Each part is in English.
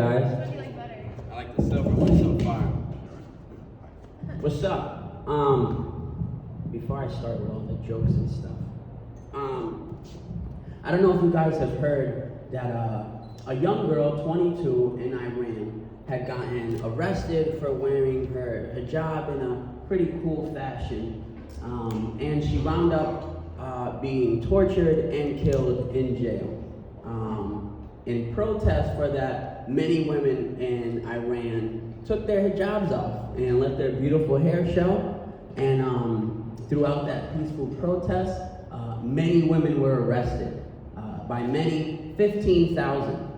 guys. What do you like better? I like the silver one so far. What's up? Before I start with all the jokes and stuff, I don't know if you guys have heard that a young girl, 22, in Iran had gotten arrested for wearing her hijab in a pretty cool fashion, and she wound up being tortured and killed in jail. In protest for that, many women in Iran took their hijabs off and let their beautiful hair show. And throughout that peaceful protest, many women were arrested. By many, 15,000.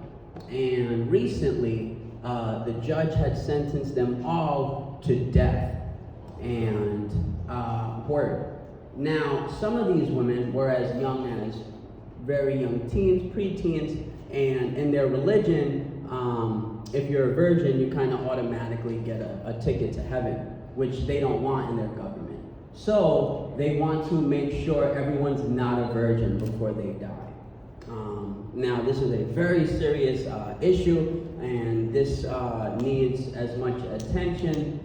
And recently, the judge had sentenced them all to death. And word. Now, some of these women were as young as very young teens, preteens, and in their religion, if you're a virgin, you kind of automatically get a ticket to heaven, which they don't want in their government. So they want to make sure everyone's not a virgin before they die. Now, this is a very serious issue, and this needs as much attention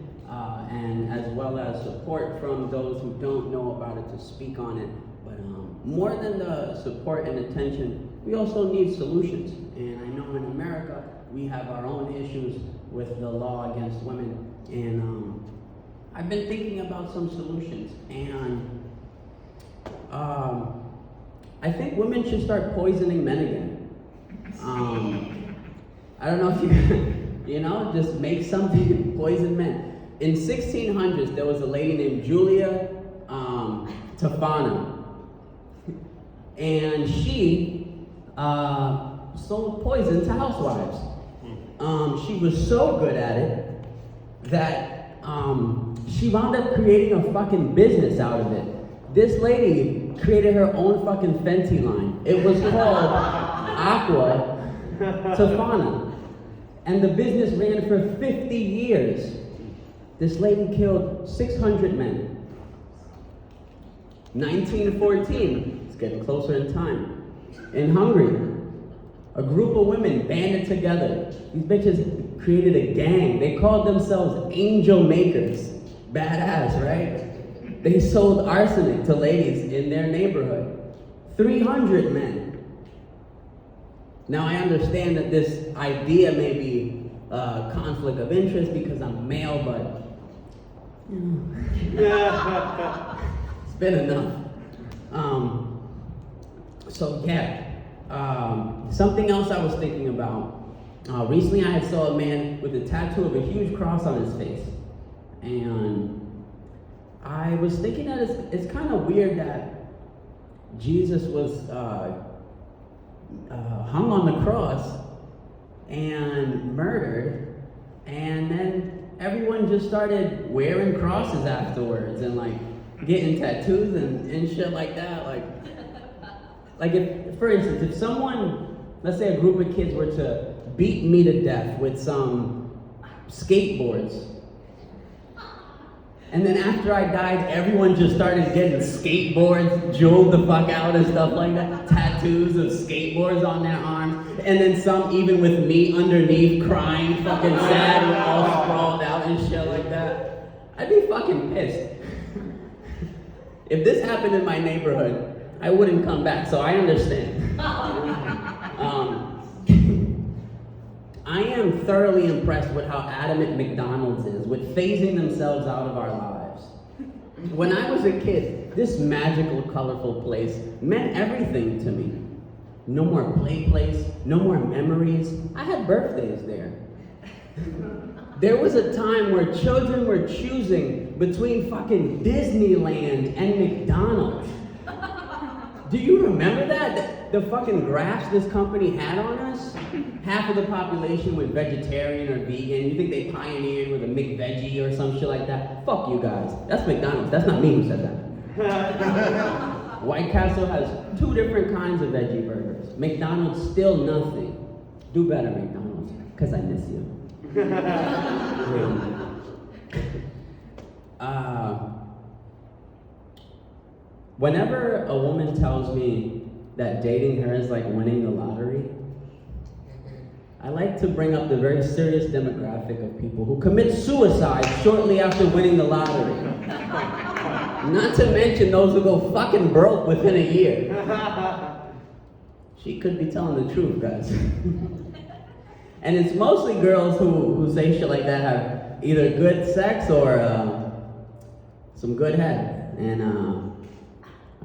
and as well as support from those who don't know about it to speak on it. But more than the support and attention, we also need solutions. And I know in America, we have our own issues with the law against women. And I've been thinking about some solutions. And I think women should start poisoning men again. I don't know if you, just make something and poison men. In 1600s, there was a lady named Julia Tafana. And she sold poison to housewives. She was so good at it that she wound up creating a fucking business out of it. This lady created her own fucking Fenty line. It was called Aqua Tafana. And the business ran for 50 years. This lady killed 600 men. 1914, it's getting closer in time. In Hungary, a group of women banded together. These bitches created a gang. They called themselves angel makers. Badass, right? They sold arsenic to ladies in their neighborhood. 300 men. Now I understand that this idea may be a conflict of interest because I'm male, but it's been enough. Something else I was thinking about. Recently I saw a man with a tattoo of a huge cross on his face. And I was thinking that it's kind of weird that Jesus was hung on the cross and murdered, and then everyone just started wearing crosses afterwards and like getting tattoos and shit like that. Like if, for instance, if someone, let's say a group of kids were to beat me to death with some skateboards, and then after I died, everyone just started getting skateboards, jeweled the fuck out and stuff like that, tattoos of skateboards on their arms, and then some even with me underneath crying, fucking sad and all sprawled out and shit like that. I'd be fucking pissed. If this happened in my neighborhood, I wouldn't come back, so I understand. I am thoroughly impressed with how adamant McDonald's is with phasing themselves out of our lives. When I was a kid, this magical, colorful place meant everything to me. No more play place, no more memories. I had birthdays there. There was a time where children were choosing between fucking Disneyland and McDonald's. Do you remember that? The fucking grasp this company had on us? Half of the population was vegetarian or vegan. You think they pioneered with a McVeggie or some shit like that? Fuck you guys. That's McDonald's. That's not me who said that. White Castle has 2 different kinds of veggie burgers. McDonald's still nothing. Do better, McDonald's, because I miss you. Whenever a woman tells me that dating her is like winning the lottery, I like to bring up the very serious demographic of people who commit suicide shortly after winning the lottery. Not to mention those who go fucking broke within a year. She could be telling the truth, guys. And it's mostly girls who say shit like that have either good sex or some good head. And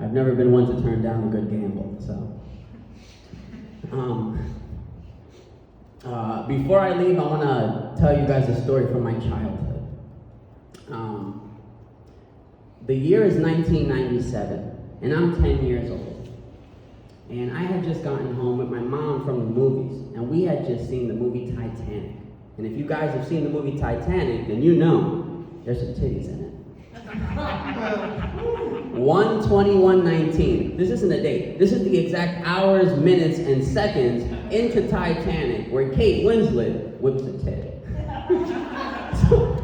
I've never been one to turn down a good gamble, so. Before I leave, I want to tell you guys a story from my childhood. The year is 1997, and I'm 10 years old. And I had just gotten home with my mom from the movies, and we had just seen the movie Titanic. And if you guys have seen the movie Titanic, then you know there's some titties in it. 1/21/19. This isn't a date. This is the exact hours, minutes, and seconds into Titanic where Kate Winslet whips a tit.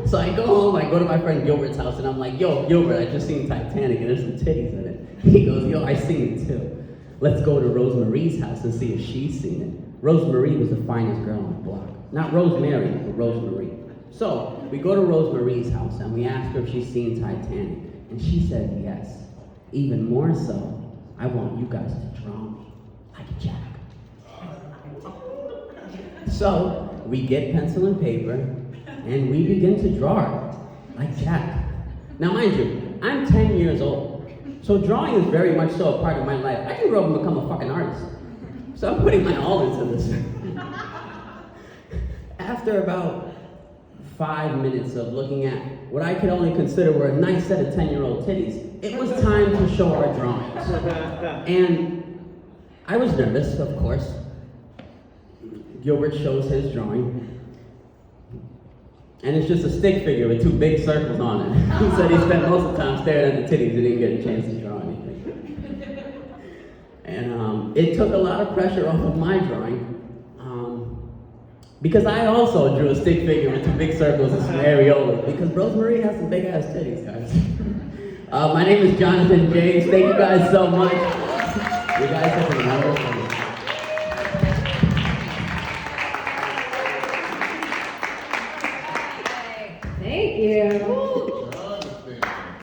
So I go home, I go to my friend Gilbert's house, and I'm like, yo, Gilbert, I just seen Titanic and there's some titties in it. He goes, yo, I seen it too. Let's go to Rosemarie's house and see if she's seen it. Rosemarie was the finest girl on the block. Not Rosemary, but Rosemarie. So we go to Rosemarie's house and we ask her if she's seen Titanic. And she said yes. Even more so, I want you guys to draw me like Jack. So we get pencil and paper and we begin to draw her like Jack. Now mind you, I'm 10 years old. So drawing is very much so a part of my life. I can grow up and become a fucking artist. So I'm putting my all into this. After about 5 minutes of looking at what I could only consider were a nice set of 10-year-old titties, it was time to show our drawings. And I was nervous, of course. Gilbert shows his drawing. And it's just a stick figure with 2 big circles on it. He said he spent most of the time staring at the titties and didn't get a chance to draw anything. And it took a lot of pressure off of my drawing. Because I also drew a stick figure with 2 big circles and some areolas. Because Rosemarie has some big ass titties, guys. My name is Jonathan James. Thank you guys so much. You guys have been wonderful.